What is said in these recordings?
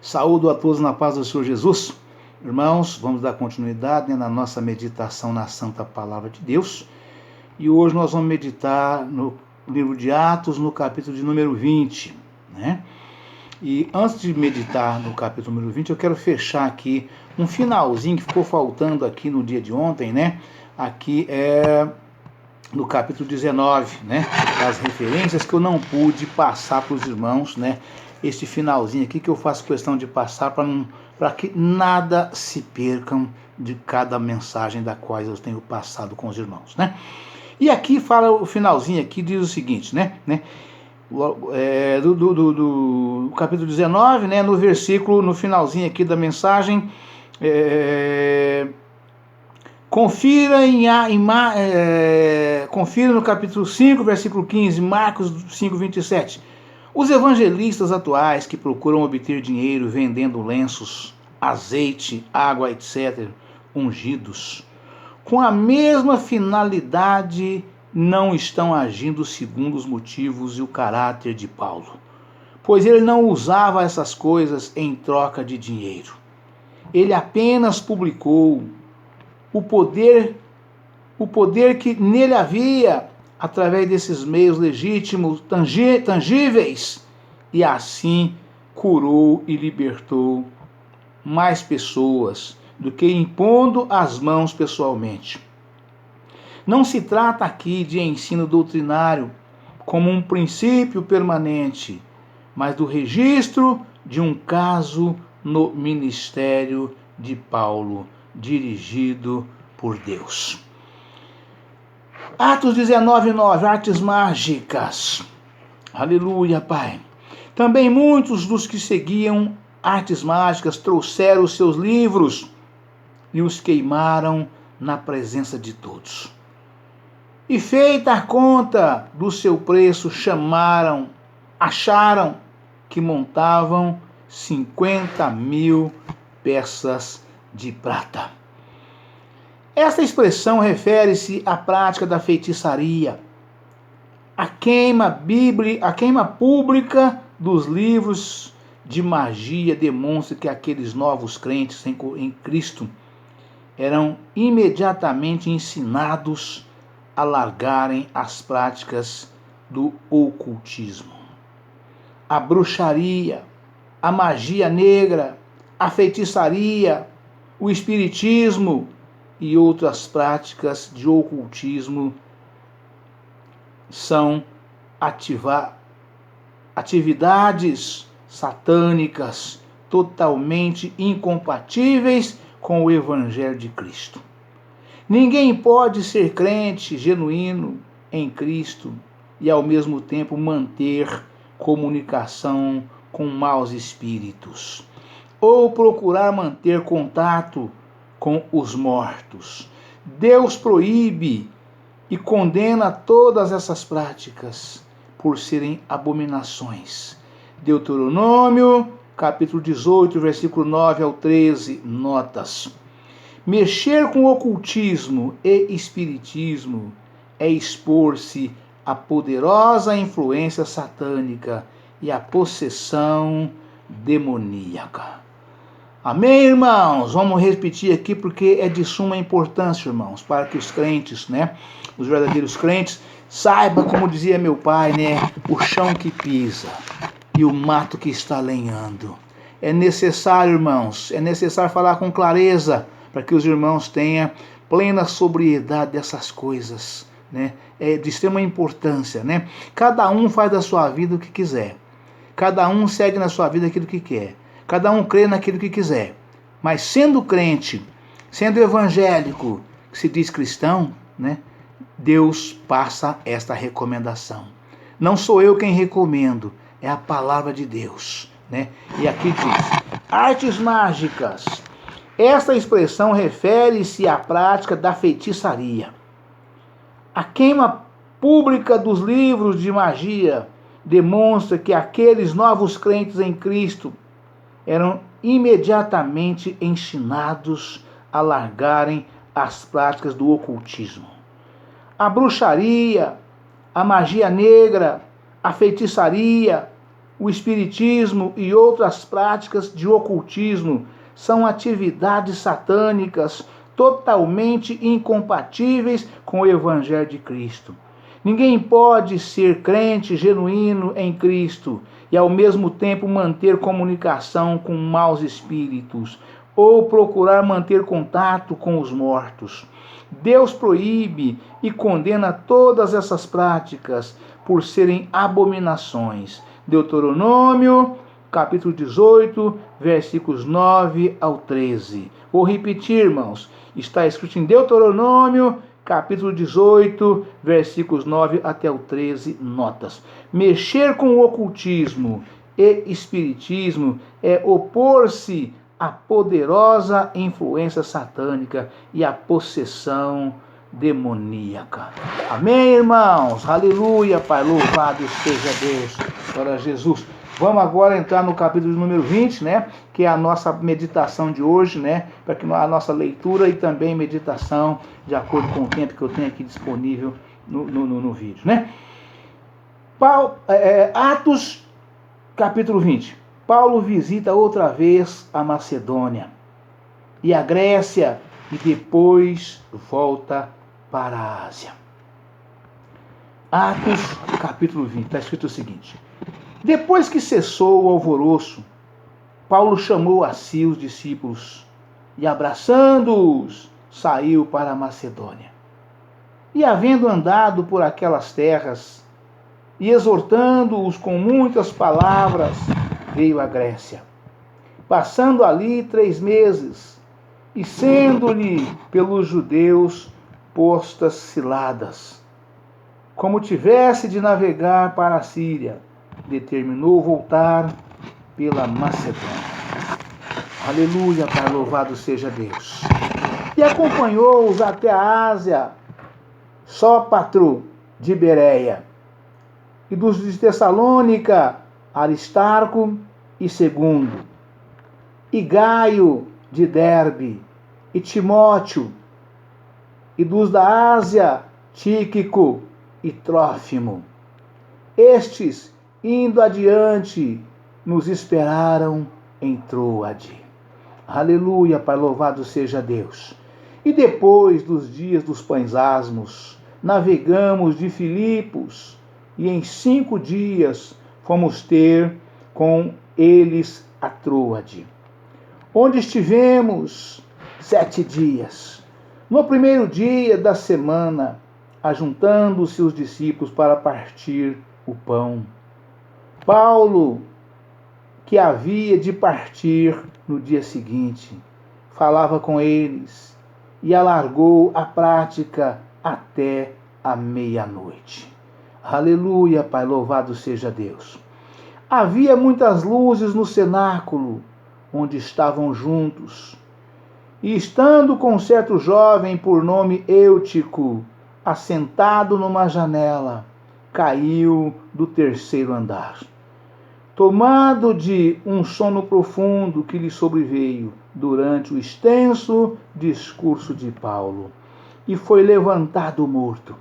Saúdo a todos na paz do Senhor Jesus. Irmãos, vamos dar continuidade na nossa meditação na Santa Palavra de Deus. E hoje nós vamos meditar no livro de Atos, no capítulo de número 20, né? E antes de meditar no capítulo número 20, eu quero fechar aqui um finalzinho que ficou faltando aqui no dia de ontem, né? Aqui é no capítulo 19, né? As referências que eu não pude passar para os irmãos, né? Este finalzinho aqui que eu faço questão de passar para que nada se percam de cada mensagem da qual eu tenho passado com os irmãos, né? E aqui fala o finalzinho aqui, diz o seguinte, né? Do capítulo 19, né? No versículo, no finalzinho aqui da mensagem, confira confira no capítulo 5, versículo 15, Marcos 5, 27. Os evangelistas atuais que procuram obter dinheiro vendendo lenços, azeite, água, etc., ungidos, com a mesma finalidade, não estão agindo segundo os motivos e o caráter de Paulo, pois ele não usava essas coisas em troca de dinheiro. Ele apenas publicou o poder que nele havia, através desses meios legítimos, tangíveis, e assim curou e libertou mais pessoas do que impondo as mãos pessoalmente. Não se trata aqui de ensino doutrinário como um princípio permanente, mas do registro de um caso no ministério de Paulo, dirigido por Deus. Atos 19:9, artes mágicas. Aleluia, Pai. Também muitos dos que seguiam artes mágicas trouxeram os seus livros e os queimaram na presença de todos. E feita a conta do seu preço, acharam que montavam 50.000 peças de prata. Essa expressão refere-se à prática da feitiçaria, a queima pública dos livros de magia demonstra que aqueles novos crentes em Cristo eram imediatamente ensinados a largarem as práticas do ocultismo. A bruxaria, a magia negra, a feitiçaria, o espiritismo e outras práticas de ocultismo são atividades satânicas totalmente incompatíveis com o Evangelho de Cristo. Ninguém pode ser crente genuíno em Cristo e ao mesmo tempo manter comunicação com maus espíritos ou procurar manter contato com os mortos. Deus proíbe e condena todas essas práticas por serem abominações. Deuteronômio, capítulo 18, versículo 9 ao 13, notas. Mexer com ocultismo e espiritismo é expor-se à poderosa influência satânica e à possessão demoníaca. Amém, irmãos? Vamos repetir aqui porque é de suma importância, irmãos, para que os crentes, né, os verdadeiros crentes, saibam, como dizia meu pai, né, o chão que pisa e o mato que está lenhando. É necessário, irmãos, falar com clareza para que os irmãos tenham plena sobriedade dessas coisas, né? É de extrema importância, né? Cada um faz da sua vida o que quiser. Cada um segue na sua vida aquilo que quer. Cada um crê naquilo que quiser. Mas sendo crente, sendo evangélico, que se diz cristão, né? Deus passa esta recomendação. Não sou eu quem recomendo, é a palavra de Deus, né? E aqui diz, artes mágicas. Esta expressão refere-se à prática da feitiçaria. A queima pública dos livros de magia demonstra que aqueles novos crentes em Cristo eram imediatamente ensinados a largarem as práticas do ocultismo. A bruxaria, a magia negra, a feitiçaria, o espiritismo e outras práticas de ocultismo são atividades satânicas totalmente incompatíveis com o Evangelho de Cristo. Ninguém pode ser crente genuíno em Cristo e ao mesmo tempo manter comunicação com maus espíritos ou procurar manter contato com os mortos. Deus proíbe e condena todas essas práticas por serem abominações. Deuteronômio, capítulo 18, versículos 9 ao 13. Vou repetir, irmãos. Está escrito em Deuteronômio, capítulo 18, versículos 9 até o 13, notas. Mexer com o ocultismo e espiritismo é opor-se à poderosa influência satânica e à possessão demoníaca. Amém, irmãos? Aleluia, Pai, louvado seja Deus. Glória a Jesus. Vamos agora entrar no capítulo número 20, né? Que é a nossa meditação de hoje, né? Para que a nossa leitura e também meditação, de acordo com o tempo que eu tenho aqui disponível no vídeo, né? Atos, capítulo 20. Paulo visita outra vez a Macedônia e a Grécia e depois volta para a Ásia. Atos, capítulo 20. Está escrito o seguinte: depois que cessou o alvoroço, Paulo chamou a si os discípulos e, abraçando-os, saiu para a Macedônia. E, havendo andado por aquelas terras e exortando-os com muitas palavras, veio à Grécia, passando ali 3 meses, e sendo-lhe pelos judeus postas ciladas, como tivesse de navegar para a Síria, determinou voltar pela Macedônia. Aleluia, Pai, louvado seja Deus. E acompanhou-os até a Ásia, Sópatro de Bereia, e dos de Tessalônica, Aristarco e Segundo, e Gaio de Derbe, e Timóteo, e dos da Ásia, Tíquico e Trófimo. Estes, indo adiante, nos esperaram em Troade. Aleluia, Pai, louvado seja Deus. E depois dos dias dos pães asmos, navegamos de Filipos, e em 5 dias fomos ter com eles a Troade, onde estivemos 7 dias. No primeiro dia da semana, ajuntando-se os discípulos para partir o pão, Paulo, que havia de partir no dia seguinte, falava com eles e alargou a prática até a meia-noite. Aleluia, Pai, louvado seja Deus. Havia muitas luzes no cenáculo, onde estavam juntos, e estando com certo jovem por nome Eutico, assentado numa janela, caiu do 3º andar, tomado de um sono profundo que lhe sobreveio durante o extenso discurso de Paulo, e foi levantado morto.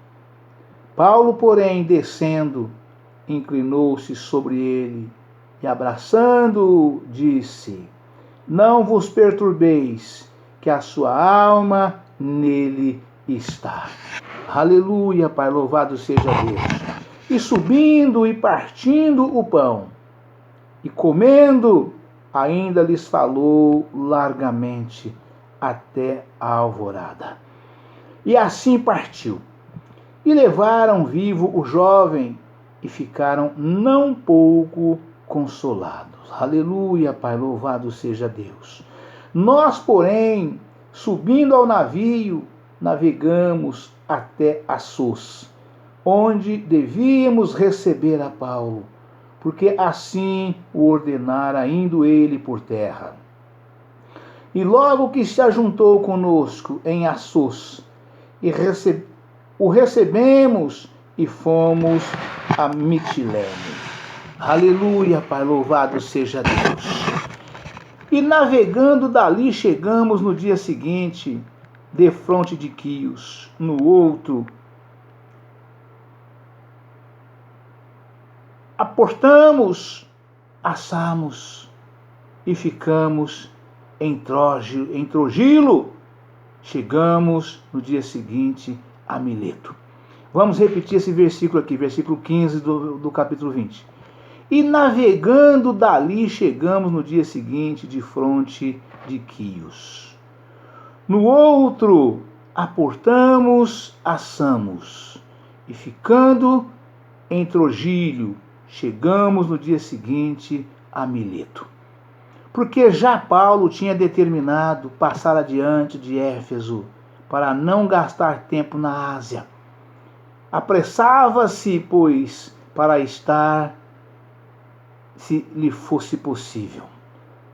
Paulo, porém, descendo, inclinou-se sobre ele e, abraçando-o, disse: não vos perturbeis, que a sua alma nele está. Aleluia, Pai, louvado seja Deus. E subindo e partindo o pão, e comendo, ainda lhes falou largamente até a alvorada. E assim partiu. E levaram vivo o jovem, e ficaram não pouco consolados. Aleluia, Pai, louvado seja Deus. Nós, porém, subindo ao navio, navegamos até Assos, onde devíamos receber a Paulo, porque assim o ordenara, indo ele por terra. E logo que se ajuntou conosco em Assos, o recebemos e fomos a Mitilene. Aleluia, Pai, louvado seja Deus. E navegando dali chegamos no dia seguinte, defronte de Quios, no outro. Aportamos assamos e ficamos em Trogilo. Chegamos no dia seguinte a Mileto. Vamos repetir esse versículo aqui, versículo 15 do capítulo 20. E navegando dali, chegamos no dia seguinte de fronte de Quios. No outro, aportamos a Samos, e ficando em Trogilo, chegamos no dia seguinte a Mileto. Porque já Paulo tinha determinado passar adiante de Éfeso, para não gastar tempo na Ásia. Apressava-se, pois, para estar, se lhe fosse possível,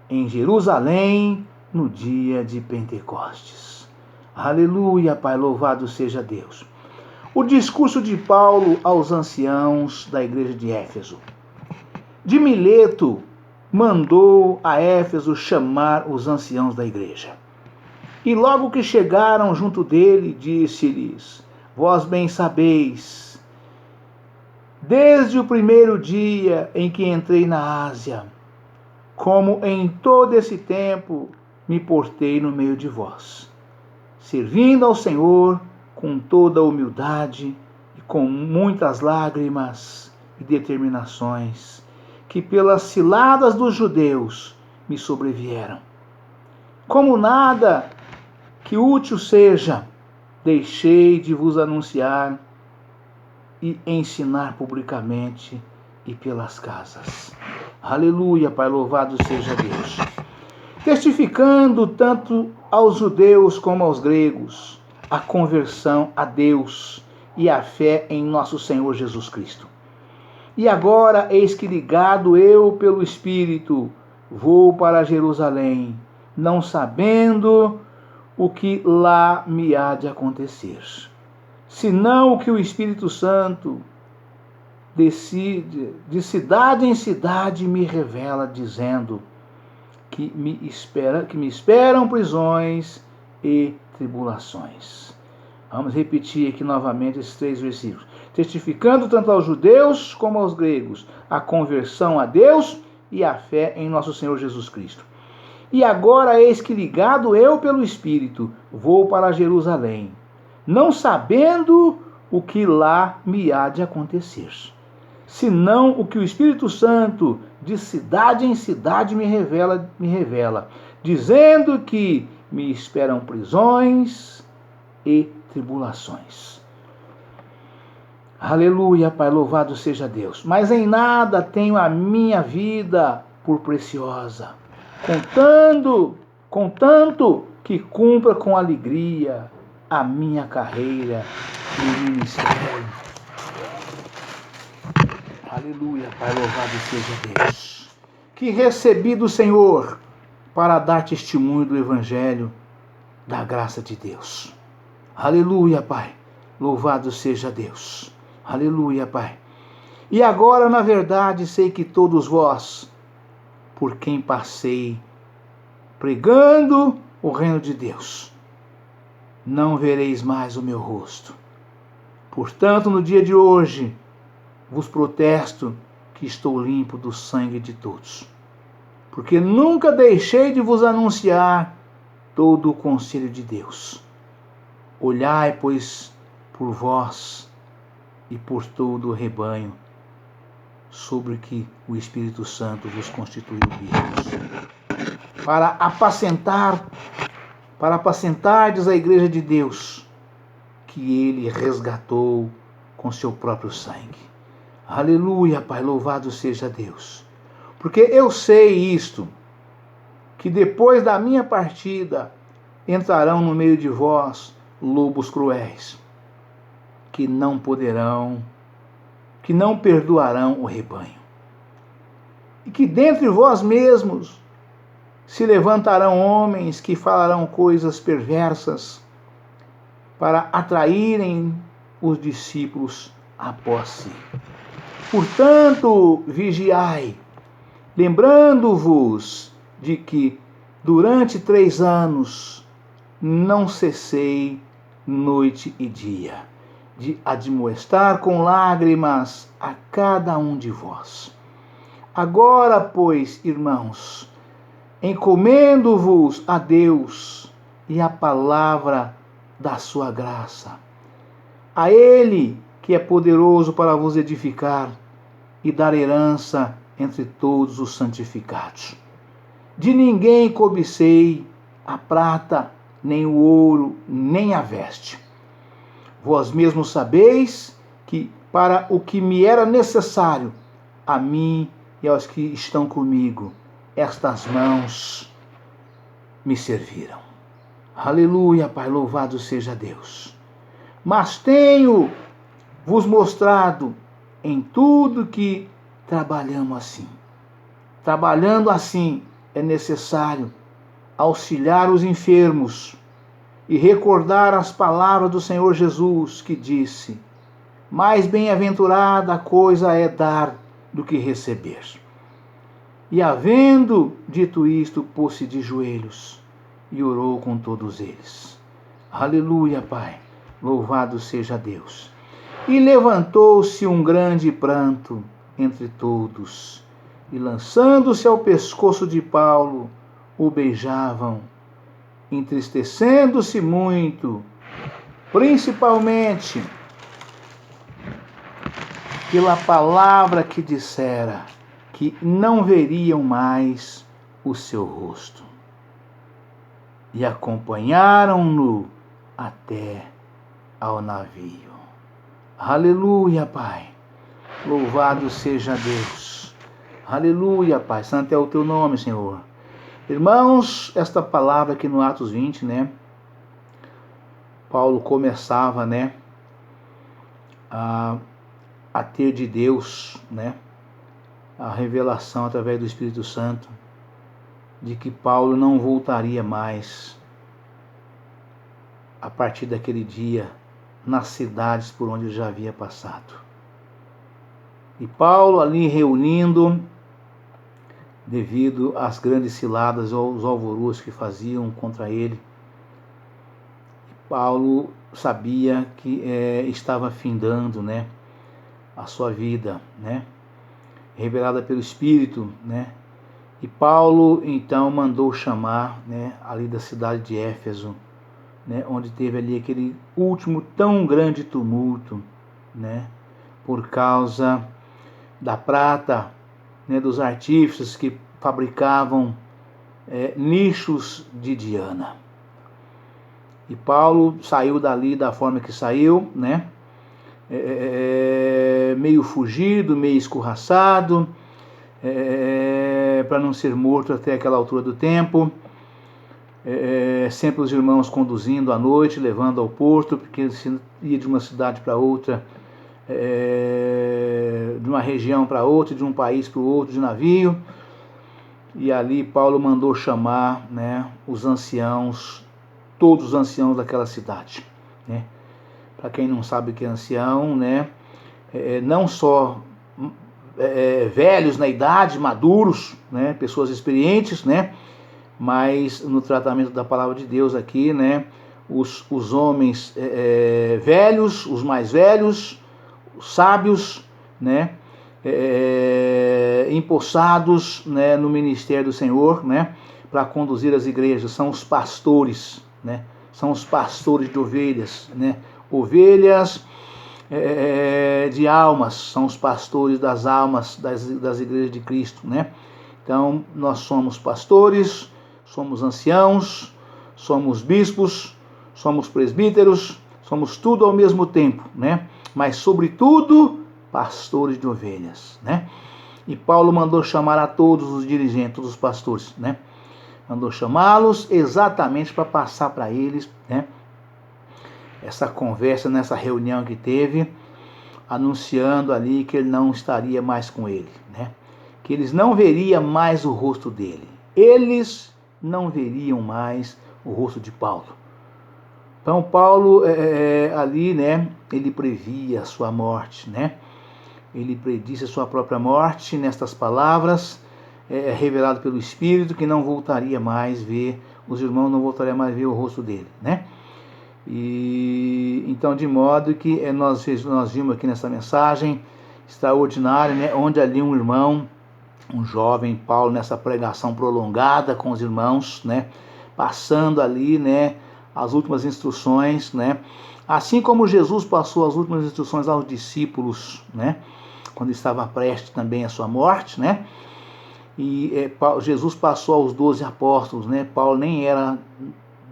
em Jerusalém no dia de Pentecostes. Aleluia, Pai, louvado seja Deus. O discurso de Paulo aos anciãos da igreja de Éfeso. De Mileto, mandou a Éfeso chamar os anciãos da igreja. E logo que chegaram junto dele, disse-lhes: Vós bem sabeis, desde o primeiro dia em que entrei na Ásia, como em todo esse tempo me portei no meio de vós, servindo ao Senhor com toda a humildade e com muitas lágrimas e determinações, que pelas ciladas dos judeus me sobrevieram. Como nada que útil seja, deixei de vos anunciar e ensinar publicamente e pelas casas. Aleluia, Pai, louvado seja Deus. Testificando tanto aos judeus como aos gregos a conversão a Deus e a fé em nosso Senhor Jesus Cristo. E agora, eis que ligado eu pelo Espírito, vou para Jerusalém, não sabendo o que lá me há de acontecer, senão o que o Espírito Santo decide, de cidade em cidade me revela, dizendo que me esperam prisões e tribulações. Vamos repetir aqui novamente esses 3 versículos. Testificando tanto aos judeus como aos gregos a conversão a Deus e a fé em nosso Senhor Jesus Cristo. E agora eis que ligado eu pelo Espírito, vou para Jerusalém, não sabendo o que lá me há de acontecer, senão o que o Espírito Santo de cidade em cidade me revela, dizendo que me esperam prisões e tribulações. Aleluia, Pai, louvado seja Deus. Mas em nada tenho a minha vida por preciosa, contanto que cumpra com alegria a minha carreira e o ministério. Aleluia, Pai, louvado seja Deus. Que recebi do Senhor para dar testemunho do Evangelho da graça de Deus. Aleluia, Pai, louvado seja Deus. Aleluia, Pai. E agora, na verdade, sei que todos vós, por quem passei pregando o reino de Deus, não vereis mais o meu rosto. Portanto, no dia de hoje, vos protesto que estou limpo do sangue de todos, porque nunca deixei de vos anunciar todo o conselho de Deus. Olhai, pois, por vós e por todo o rebanho, sobre que o Espírito Santo vos constituiu bispos, para apacentardes a igreja de Deus, que ele resgatou com seu próprio sangue. Aleluia, Pai, louvado seja Deus. Porque eu sei isto, que depois da minha partida entrarão no meio de vós lobos cruéis, que não perdoarão o rebanho. E que dentre vós mesmos se levantarão homens que falarão coisas perversas para atraírem os discípulos após si. Portanto, vigiai, lembrando-vos de que durante 3 anos não cessei noite e dia de admoestar com lágrimas a cada um de vós, Agora, pois, irmãos, encomendo-vos a Deus e à palavra da sua graça. A Ele que é poderoso para vos edificar e dar herança entre todos os santificados. De ninguém cobicei a prata, nem o ouro, nem a veste. Vós mesmos sabeis que para o que me era necessário, a mim e aos que estão comigo, estas mãos me serviram. Aleluia, Pai, louvado seja Deus. Mas tenho vos mostrado em tudo que trabalhamos assim. Trabalhando assim, é necessário auxiliar os enfermos e recordar as palavras do Senhor Jesus, que disse: mais bem-aventurada coisa é dar do que receber. E havendo dito isto, pôs-se de joelhos e orou com todos eles. Aleluia, Pai, louvado seja Deus. E levantou-se um grande pranto entre todos, e lançando-se ao pescoço de Paulo, o beijavam, entristecendo-se muito, principalmente pela palavra que dissera, que não veriam mais o seu rosto. E acompanharam-no até ao navio. Aleluia, Pai. Louvado seja Deus. Aleluia, Pai. Santo é o teu nome, Senhor. Irmãos, esta palavra aqui no Atos 20, Paulo começava, a ter de Deus, a revelação através do Espírito Santo de que Paulo não voltaria mais a partir daquele dia nas cidades por onde ele já havia passado. E Paulo ali reunindo, devido às grandes ciladas ou aos alvorôs que faziam contra ele, Paulo sabia que estava findando, a sua vida, revelada pelo Espírito, E Paulo então mandou chamar, ali da cidade de Éfeso, onde teve ali aquele último tão grande tumulto, por causa da prata, dos artífices que fabricavam nichos de Diana. E Paulo saiu dali da forma que saiu, meio fugido, meio escorraçado, para não ser morto até aquela altura do tempo. Sempre os irmãos conduzindo à noite, levando ao porto, porque ele ia de uma cidade para outra, de uma região para outra, de um país para o outro, de navio. E ali Paulo mandou chamar, os anciãos, todos os anciãos daquela cidade. Para quem não sabe o que é ancião, não só velhos na idade, maduros, pessoas experientes, mas no tratamento da palavra de Deus aqui, os homens velhos, os mais velhos, os sábios, empossados, no ministério do Senhor, para conduzir as igrejas, são os pastores, são os pastores de ovelhas, ovelhas de almas, são os pastores das almas das igrejas de Cristo, Então, nós somos pastores, somos anciãos, somos bispos, somos presbíteros, somos tudo ao mesmo tempo, Mas, sobretudo, pastores de ovelhas, E Paulo mandou chamar a todos os dirigentes, todos os pastores, Mandou chamá-los exatamente para passar para eles, essa conversa, nessa reunião que teve, anunciando ali que ele não estaria mais com ele, que eles não veriam mais o rosto dele. Eles não veriam mais o rosto de Paulo. Então Paulo ali, ele previa a sua morte, Ele predisse a sua própria morte nestas palavras, revelado pelo Espírito, que não voltaria mais ver, os irmãos não voltariam mais ver o rosto dele, E então, de modo que nós vimos aqui nessa mensagem extraordinária, onde ali um irmão um jovem Paulo nessa pregação prolongada com os irmãos, né, passando ali, né, as últimas instruções, né, assim como Jesus passou as últimas instruções aos discípulos, né, quando estava prestes também à sua morte, né, e Jesus passou aos 12 apóstolos, né, Paulo nem era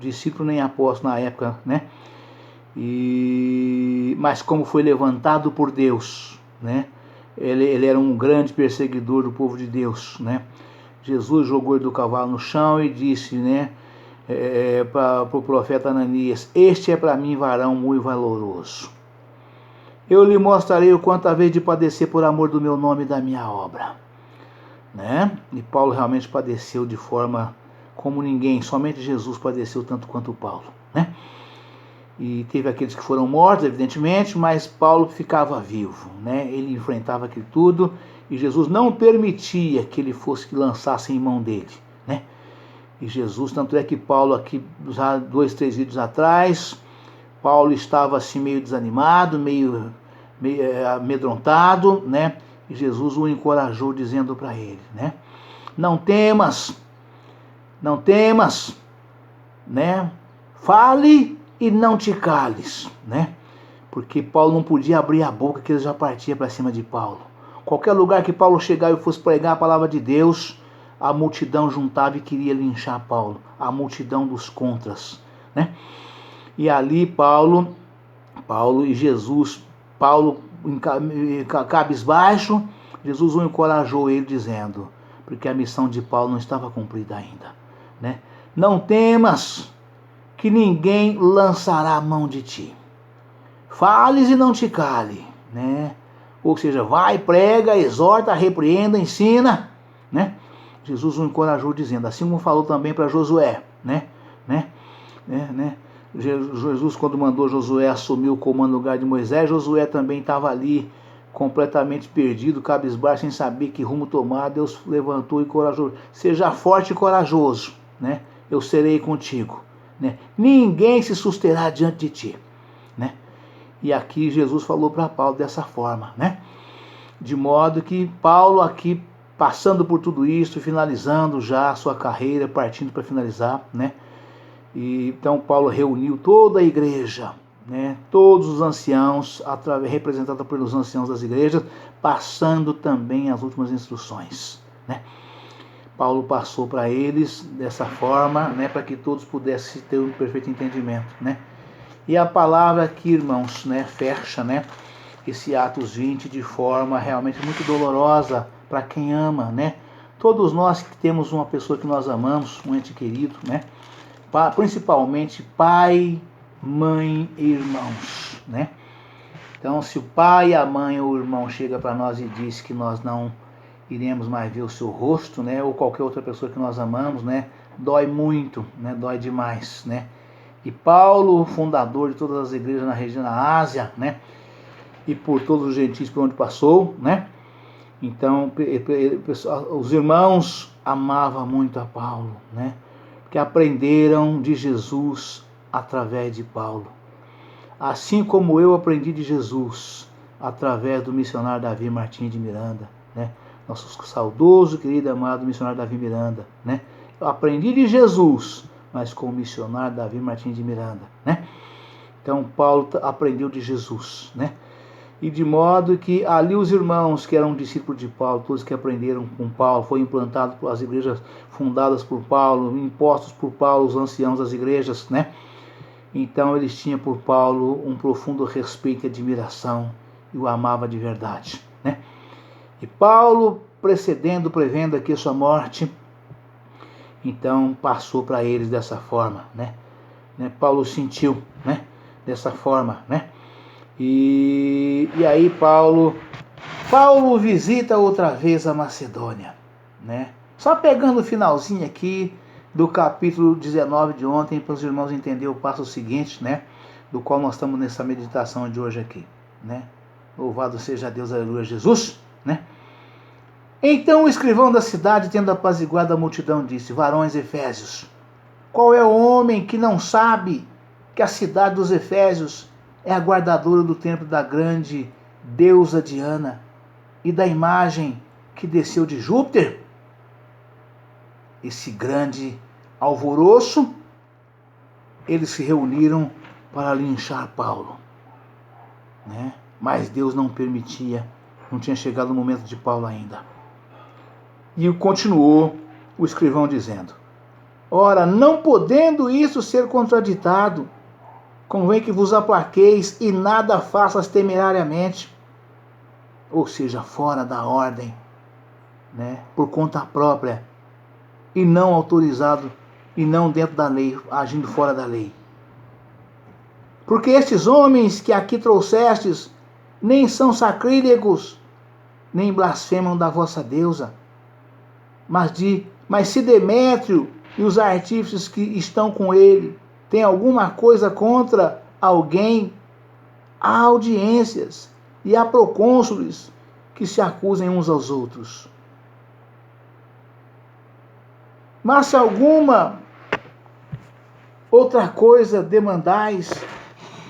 discípulo nem apóstolo na época, né, mas como foi levantado por Deus, né, ele era um grande perseguidor do povo de Deus, né, Jesus jogou ele do cavalo no chão e disse, né, para o profeta Ananias: este é para mim varão muito valoroso. Eu lhe mostrarei o quanto haver de padecer por amor do meu nome e da minha obra. Né? E Paulo realmente padeceu de forma como ninguém, somente Jesus padeceu tanto quanto Paulo. Né? E teve aqueles que foram mortos, evidentemente, mas Paulo ficava vivo. Né? Ele enfrentava aquilo tudo e Jesus não permitia que ele fosse que lançasse em mão dele. Né? E Jesus, tanto é que Paulo aqui, já 2, 3 vídeos atrás, Paulo estava assim meio desanimado, meio amedrontado, né? E Jesus o encorajou dizendo para ele, né? Não temas, né? Fale e não te cales, né? Porque Paulo não podia abrir a boca, que ele já partia para cima de Paulo. Qualquer lugar que Paulo chegava e fosse pregar a palavra de Deus, a multidão juntava e queria linchar Paulo, a multidão dos contras, né? E ali Paulo e Jesus, Paulo cabisbaixo, Jesus o encorajou ele dizendo, porque a missão de Paulo não estava cumprida ainda, né? Não temas, que ninguém lançará a mão de ti. Fales e não te cale, né? Ou seja, vai, prega, exorta, repreenda, ensina, né? Jesus o encorajou dizendo, assim como falou também para Josué, né? Jesus, quando mandou Josué assumir o comando no lugar de Moisés, Josué também estava ali completamente perdido, cabisbaixo, sem saber que rumo tomar. Deus levantou e encorajou. Seja forte e corajoso, né? Eu serei contigo, né? Ninguém se susterá diante de ti, né? E aqui Jesus falou para Paulo dessa forma, né? De modo que Paulo aqui, passando por tudo isso, finalizando já a sua carreira, partindo para finalizar, né? E então Paulo reuniu toda a igreja, né? Todos os anciãos, representados pelos anciãos das igrejas, passando também as últimas instruções, né? Paulo passou para eles dessa forma, né? Para que todos pudessem ter um perfeito entendimento, né? E a palavra aqui, irmãos, né? Fecha, né? Esse Atos 20 de forma realmente muito dolorosa para quem ama, né? Todos nós que temos uma pessoa que nós amamos, um ente querido, né? Principalmente pai, mãe e irmãos, né? Então, se o pai, a mãe ou o irmão chega para nós e diz que nós não iremos mais ver o seu rosto, né? Ou qualquer outra pessoa que nós amamos, né? Dói muito, né? Dói demais, né? E Paulo, fundador de todas as igrejas na região da Ásia, né? E por todos os gentios por onde passou, né? Então, os irmãos amavam muito a Paulo, né? Que aprenderam de Jesus através de Paulo. Assim como eu aprendi de Jesus através do missionário Davi Martins de Miranda, né? Nosso saudoso, querido, amado missionário Davi Miranda, né? Eu aprendi de Jesus, mas com o missionário Davi Martins de Miranda, né? Então Paulo aprendeu de Jesus, né? E de modo que ali os irmãos que eram discípulos de Paulo, todos que aprenderam com Paulo, foi implantado as igrejas fundadas por Paulo, impostos por Paulo, os anciãos das igrejas, né? Então eles tinham por Paulo um profundo respeito e admiração e o amava de verdade, né? E Paulo, prevendo aqui a sua morte, então passou para eles dessa forma, né? Paulo sentiu, né? Dessa forma, né? E aí Paulo visita outra vez a Macedônia, né? Só pegando o finalzinho aqui do capítulo 19 de ontem, para os irmãos entenderem o passo seguinte, né? Do qual nós estamos nessa meditação de hoje aqui, né? Louvado seja Deus, aleluia, Jesus, né? Então o escrivão da cidade, tendo apaziguado a multidão, disse: varões efésios, qual é o homem que não sabe que a cidade dos efésios é a guardadora do templo da grande deusa Diana e da imagem que desceu de Júpiter, esse grande alvoroço, eles se reuniram para linchar Paulo, né? Mas Deus não permitia, não tinha chegado o momento de Paulo ainda. E continuou o escrivão dizendo: ora, não podendo isso ser contraditado, convém que vos aplaqueis e nada faças temerariamente, ou seja, fora da ordem, né? Por conta própria, e não autorizado, e não dentro da lei, agindo fora da lei. Porque estes homens que aqui trouxestes nem são sacrílegos, nem blasfemam da vossa deusa, mas se Demétrio e os artífices que estão com ele têm alguma coisa contra alguém, há audiências e há procônsules que se acusem uns aos outros. Mas se alguma outra coisa demandais,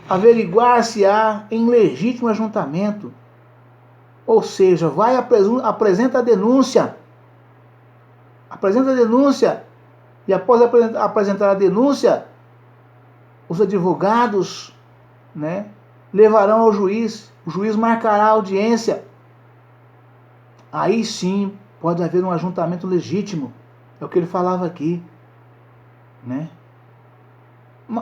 averiguar-se-á em legítimo ajuntamento. Ou seja, vai apresenta a denúncia. Apresenta a denúncia. E após apresentar a denúncia, os advogados, né, levarão ao juiz. O juiz marcará a audiência. Aí sim pode haver um ajuntamento legítimo. É o que ele falava aqui, né?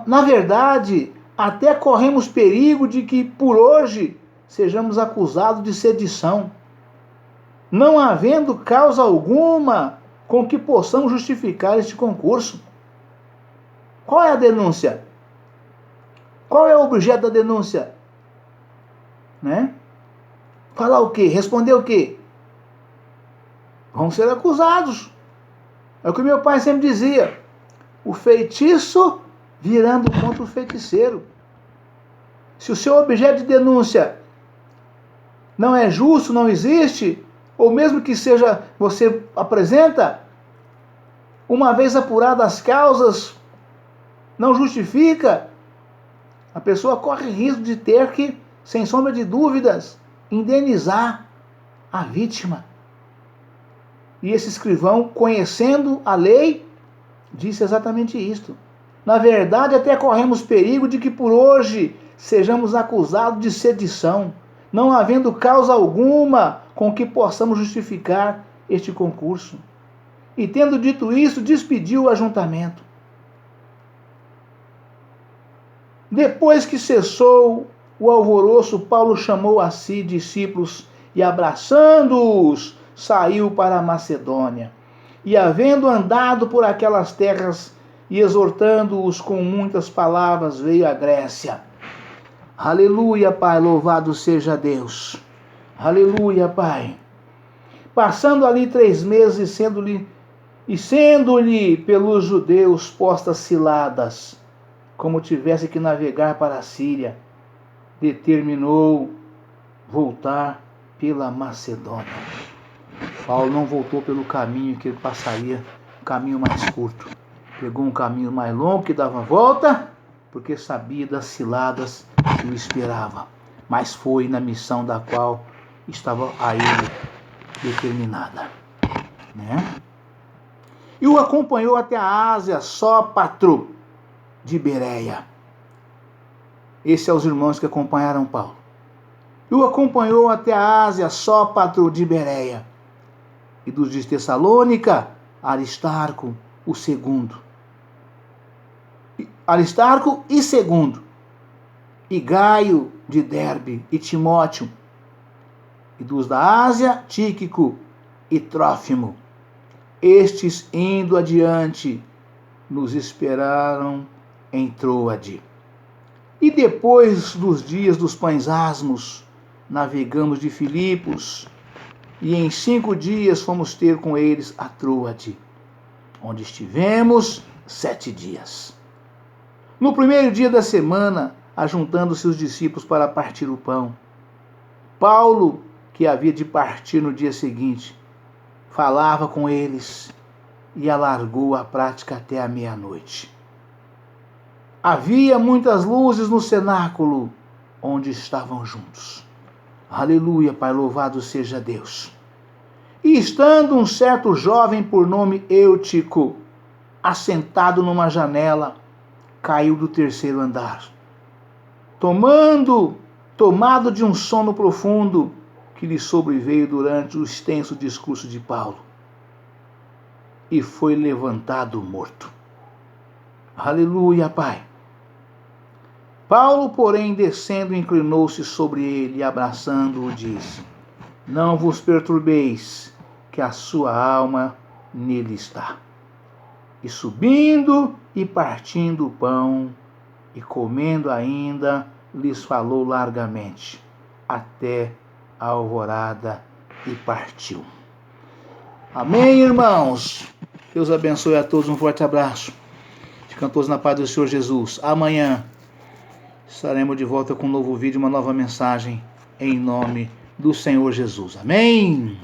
Na verdade, até corremos perigo de que por hoje sejamos acusados de sedição, não havendo causa alguma com que possamos justificar este concurso. Qual é a denúncia? Qual é o objeto da denúncia? Né? Falar o quê? Responder o quê? Vamos ser acusados. É o que meu pai sempre dizia: o feitiço virando contra o feiticeiro. Se o seu objeto de denúncia não é justo, não existe, ou mesmo que seja, você apresenta, uma vez apuradas as causas, não justifica, a pessoa corre risco de ter que, sem sombra de dúvidas, indenizar a vítima. E esse escrivão, conhecendo a lei, disse exatamente isto. Na verdade, até corremos perigo de que por hoje sejamos acusados de sedição, não havendo causa alguma com que possamos justificar este concurso. E tendo dito isso, despediu o ajuntamento. Depois que cessou o alvoroço, Paulo chamou a si discípulos e, abraçando-os, saiu para a Macedônia. E havendo andado por aquelas terras e exortando-os com muitas palavras, veio à Grécia. Aleluia, Pai, louvado seja Deus. Aleluia, Pai. Passando ali 3 meses, sendo-lhe pelos judeus postas ciladas, como tivesse que navegar para a Síria, determinou voltar pela Macedônia. Paulo não voltou pelo caminho que ele passaria, o caminho mais curto. Pegou um caminho mais longo que dava volta, porque sabia das ciladas que o esperava. Mas foi na missão da qual estava a ele determinada, né? E o acompanhou até a Ásia, Sópatro de Bereia. Esses são os irmãos que acompanharam Paulo. E o acompanhou até a Ásia, Sópatro de Bereia. E dos de Tessalônica, Aristarco, o segundo. Aristarco e segundo. E Gaio de Derbe e Timóteo. E dos da Ásia, Tíquico e Trófimo. Estes, indo adiante, nos esperaram em Troade. E depois dos dias dos pães asmos, navegamos de Filipos, e em 5 dias fomos ter com eles a Troade, onde estivemos 7 dias. No primeiro dia da semana, ajuntando-se os discípulos para partir o pão, Paulo, que havia de partir no dia seguinte, falava com eles e alargou a prática até a meia-noite. Havia muitas luzes no cenáculo onde estavam juntos. Aleluia, Pai, louvado seja Deus. E estando um certo jovem por nome Eutico, assentado numa janela, caiu do terceiro andar. Tomado de um sono profundo que lhe sobreveio durante o extenso discurso de Paulo, e foi levantado morto. Aleluia, Pai. Paulo, porém, descendo, inclinou-se sobre ele e, abraçando-o, disse: não vos perturbeis, que a sua alma nele está. E subindo e partindo o pão, e comendo ainda, lhes falou largamente, até a alvorada, e partiu. Amém, irmãos? Deus abençoe a todos, um forte abraço. Ficam todos na paz do Senhor Jesus. Amanhã estaremos de volta com um novo vídeo, uma nova mensagem, em nome do Senhor Jesus. Amém?